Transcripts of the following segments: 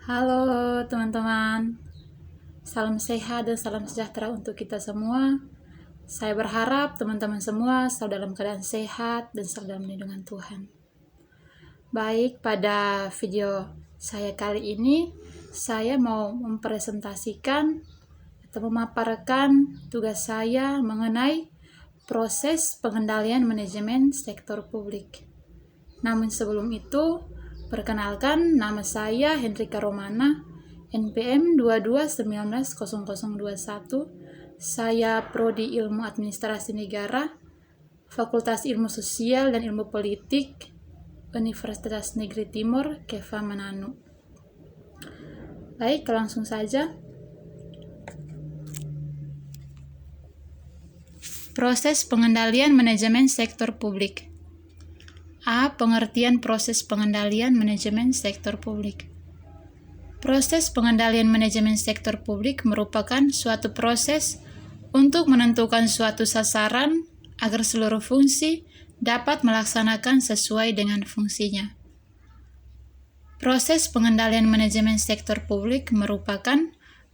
Halo teman-teman, salam sehat dan salam sejahtera untuk kita semua. Saya berharap teman-teman semua selalu dalam keadaan sehat dan selalu dalam lindungan Tuhan. Baik, pada video saya kali ini, saya mau mempresentasikan atau memaparkan tugas saya mengenai proses pengendalian manajemen sektor publik. Namun sebelum itu, perkenalkan, nama saya Hendrika Romana, NPM 22190021. Saya Prodi Ilmu Administrasi Negara, Fakultas Ilmu Sosial dan Ilmu Politik, Universitas Negeri Timur, Keva Manado. Baik, langsung saja. Proses pengendalian manajemen sektor publik. A. Pengertian proses pengendalian manajemen sektor publik. Proses pengendalian manajemen sektor publik merupakan suatu proses untuk menentukan suatu sasaran agar seluruh fungsi dapat melaksanakan sesuai dengan fungsinya. Proses pengendalian manajemen sektor publik merupakan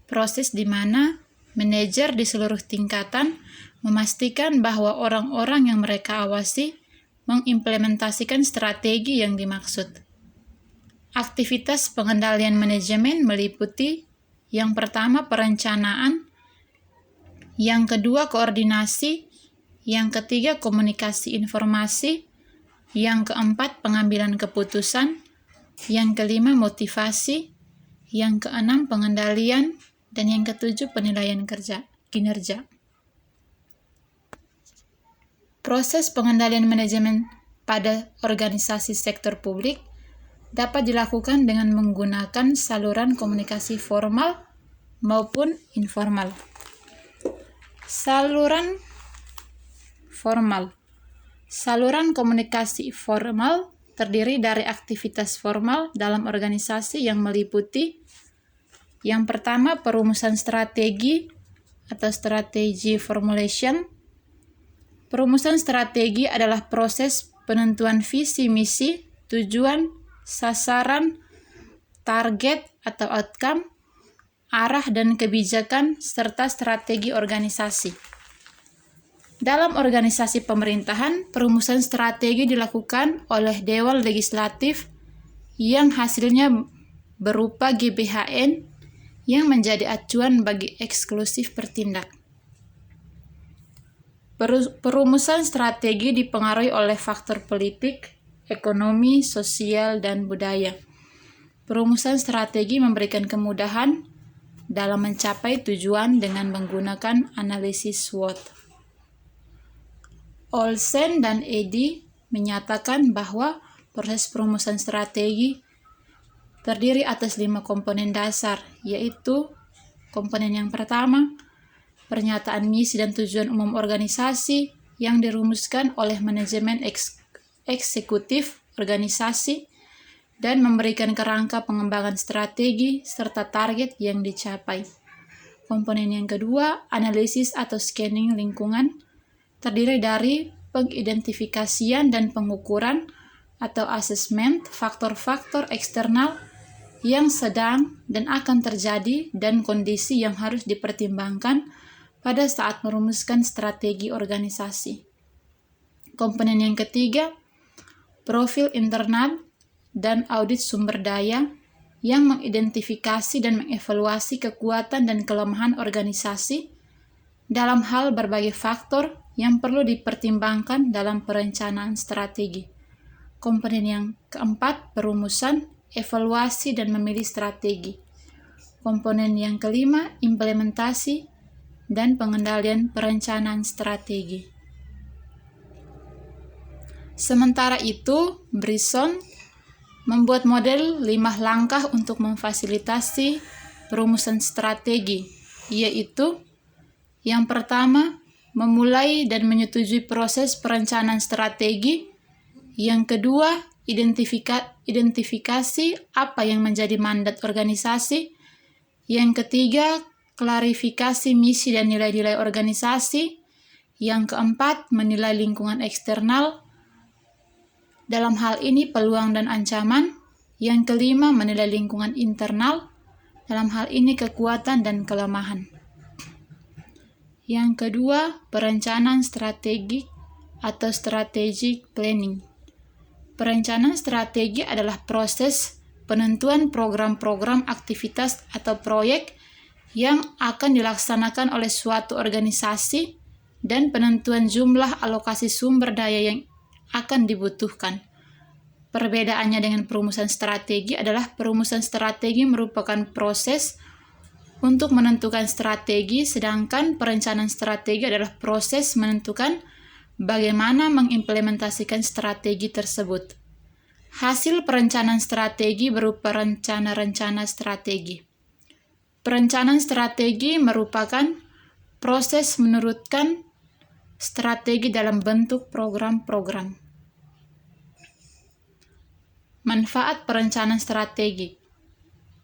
proses di mana manajer di seluruh tingkatan memastikan bahwa orang-orang yang mereka awasi mengimplementasikan strategi yang dimaksud. Aktivitas pengendalian manajemen meliputi yang pertama perencanaan, yang kedua koordinasi, yang ketiga komunikasi informasi, yang keempat pengambilan keputusan, yang kelima motivasi, yang keenam pengendalian, dan yang ketujuh penilaian kinerja. Proses pengendalian manajemen pada organisasi sektor publik dapat dilakukan dengan menggunakan saluran komunikasi formal maupun informal. Saluran formal. Saluran komunikasi formal terdiri dari aktivitas formal dalam organisasi yang meliputi yang pertama perumusan strategi atau strategy formulation. Perumusan strategi adalah proses penentuan visi misi, tujuan, sasaran, target atau outcome, arah dan kebijakan, serta strategi organisasi. Dalam organisasi pemerintahan, perumusan strategi dilakukan oleh Dewan Legislatif yang hasilnya berupa GBHN yang menjadi acuan bagi eksklusif bertindak. Perumusan strategi dipengaruhi oleh faktor politik, ekonomi, sosial, dan budaya. Perumusan strategi memberikan kemudahan dalam mencapai tujuan dengan menggunakan analisis SWOT. Olsen dan Eddy menyatakan bahwa proses perumusan strategi terdiri atas 5 komponen dasar, yaitu komponen yang pertama, pernyataan misi dan tujuan umum organisasi yang dirumuskan oleh manajemen eksekutif organisasi dan memberikan kerangka pengembangan strategi serta target yang dicapai. Komponen yang kedua, analisis atau scanning lingkungan, terdiri dari pengidentifikasian dan pengukuran atau asesmen faktor-faktor eksternal yang sedang dan akan terjadi dan kondisi yang harus dipertimbangkan pada saat merumuskan strategi organisasi. Komponen yang ketiga, profil internal dan audit sumber daya yang mengidentifikasi dan mengevaluasi kekuatan dan kelemahan organisasi dalam hal berbagai faktor yang perlu dipertimbangkan dalam perencanaan strategi. Komponen yang keempat, perumusan, evaluasi, dan memilih strategi. Komponen yang kelima, implementasi dan pengendalian perencanaan strategi. Sementara itu, Brisson membuat model 5 langkah untuk memfasilitasi perumusan strategi, yaitu yang pertama, memulai dan menyetujui proses perencanaan strategi. Yang kedua, identifikasi apa yang menjadi mandat organisasi. Yang ketiga, klarifikasi misi dan nilai-nilai organisasi. Yang keempat, menilai lingkungan eksternal. Dalam hal ini peluang dan ancaman. Yang kelima, menilai lingkungan internal, dalam hal ini kekuatan dan kelemahan. Yang kedua, perencanaan strategik atau strategic planning. Perencanaan strategi adalah proses penentuan program-program aktivitas atau proyek yang akan dilaksanakan oleh suatu organisasi dan penentuan jumlah alokasi sumber daya yang akan dibutuhkan. Perbedaannya dengan perumusan strategi adalah perumusan strategi merupakan proses untuk menentukan strategi, sedangkan perencanaan strategi adalah proses menentukan bagaimana mengimplementasikan strategi tersebut. Hasil perencanaan strategi berupa rencana-rencana strategi. Perencanaan strategi merupakan proses menurunkan strategi dalam bentuk program-program. Manfaat perencanaan strategi.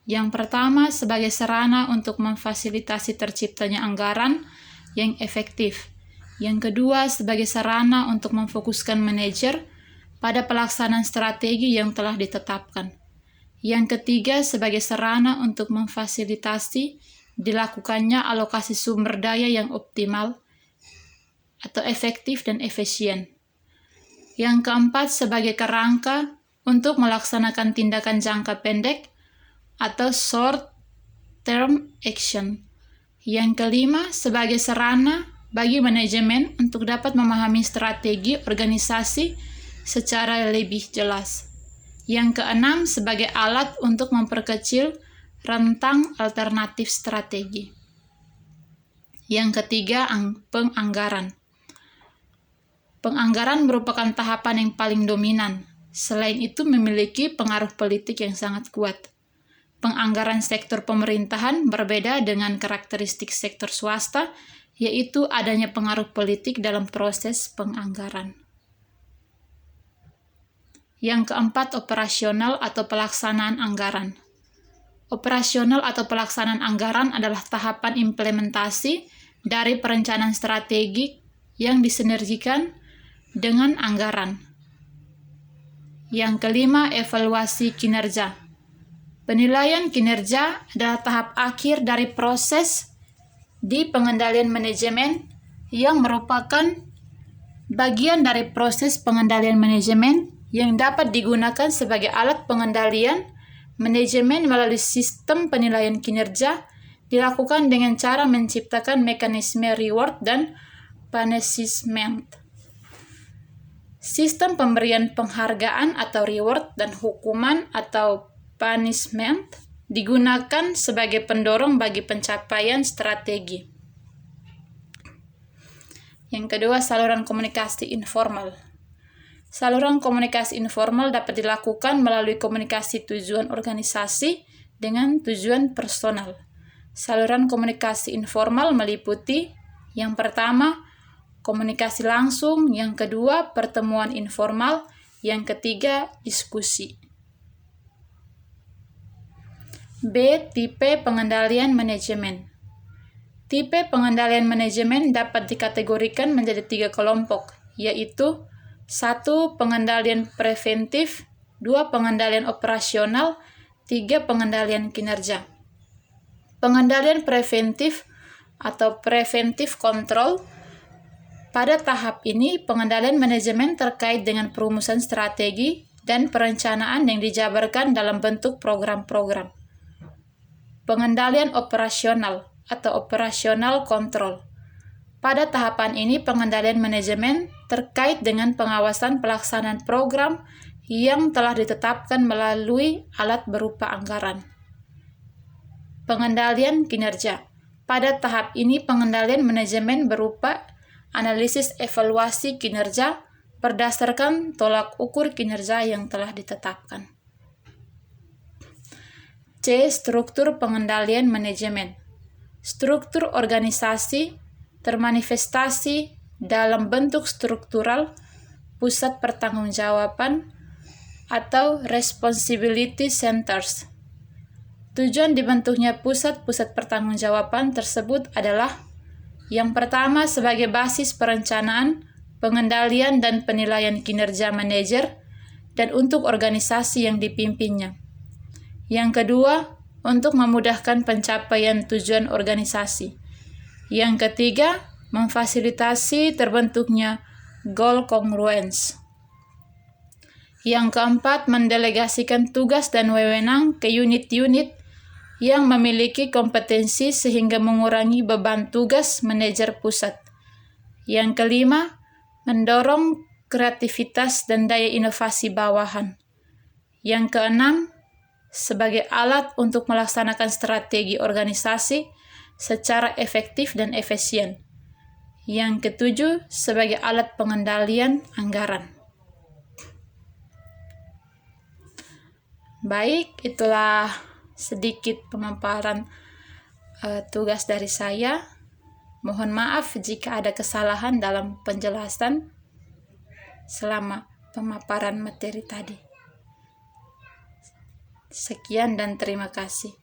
Yang pertama, sebagai sarana untuk memfasilitasi terciptanya anggaran yang efektif. Yang kedua, sebagai sarana untuk memfokuskan manajer pada pelaksanaan strategi yang telah ditetapkan. Yang ketiga, sebagai sarana untuk memfasilitasi dilakukannya alokasi sumber daya yang optimal atau efektif dan efisien. Yang keempat, sebagai kerangka untuk melaksanakan tindakan jangka pendek atau short term action. Yang kelima, sebagai sarana bagi manajemen untuk dapat memahami strategi organisasi secara lebih jelas. Yang keenam, sebagai alat untuk memperkecil rentang alternatif strategi. Yang ketiga, penganggaran. Penganggaran merupakan tahapan yang paling dominan. Selain itu, memiliki pengaruh politik yang sangat kuat. Penganggaran sektor pemerintahan berbeda dengan karakteristik sektor swasta, yaitu adanya pengaruh politik dalam proses penganggaran. Yang keempat, operasional atau pelaksanaan anggaran. Operasional atau pelaksanaan anggaran adalah tahapan implementasi dari perencanaan strategi yang disinergikan dengan anggaran. Yang kelima, evaluasi kinerja. Penilaian kinerja adalah tahap akhir dari proses di pengendalian manajemen yang merupakan bagian dari proses pengendalian manajemen yang dapat digunakan sebagai alat pengendalian manajemen melalui sistem penilaian kinerja dilakukan dengan cara menciptakan mekanisme reward dan punishment. Sistem pemberian penghargaan atau reward dan hukuman atau punishment digunakan sebagai pendorong bagi pencapaian strategi. Yang kedua, saluran komunikasi informal. Saluran komunikasi informal dapat dilakukan melalui komunikasi tujuan organisasi dengan tujuan personal. Saluran komunikasi informal meliputi yang pertama, komunikasi langsung, yang kedua, pertemuan informal, yang ketiga, diskusi. B. Tipe pengendalian manajemen. Tipe pengendalian manajemen dapat dikategorikan menjadi 3 kelompok, yaitu 1. Pengendalian preventif, 2. Pengendalian operasional, 3. Pengendalian kinerja. Pengendalian preventif atau preventive control. Pada tahap ini, pengendalian manajemen terkait dengan perumusan strategi dan perencanaan yang dijabarkan dalam bentuk program-program. Pengendalian operasional atau operational control. Pada tahapan ini, pengendalian manajemen terkait dengan pengawasan pelaksanaan program yang telah ditetapkan melalui alat berupa anggaran. Pengendalian kinerja. Pada tahap ini, pengendalian manajemen berupa analisis evaluasi kinerja berdasarkan tolak ukur kinerja yang telah ditetapkan. C. Struktur pengendalian manajemen. Struktur organisasi termanifestasi dalam bentuk struktural pusat pertanggungjawaban atau responsibility centers. Tujuan dibentuknya pusat-pusat pertanggungjawaban tersebut adalah yang pertama, sebagai basis perencanaan, pengendalian dan penilaian kinerja manajer dan untuk organisasi yang dipimpinnya. Yang kedua, untuk memudahkan pencapaian tujuan organisasi. Yang ketiga, memfasilitasi terbentuknya goal congruence. Yang keempat, mendelegasikan tugas dan wewenang ke unit-unit yang memiliki kompetensi sehingga mengurangi beban tugas manajer pusat. Yang kelima, mendorong kreativitas dan daya inovasi bawahan. Yang keenam, sebagai alat untuk melaksanakan strategi organisasi secara efektif dan efisien. Yang ketujuh, sebagai alat pengendalian anggaran. Baik, itulah sedikit pemaparan tugas dari saya. Mohon maaf jika ada kesalahan dalam penjelasan selama pemaparan materi tadi. Sekian dan terima kasih.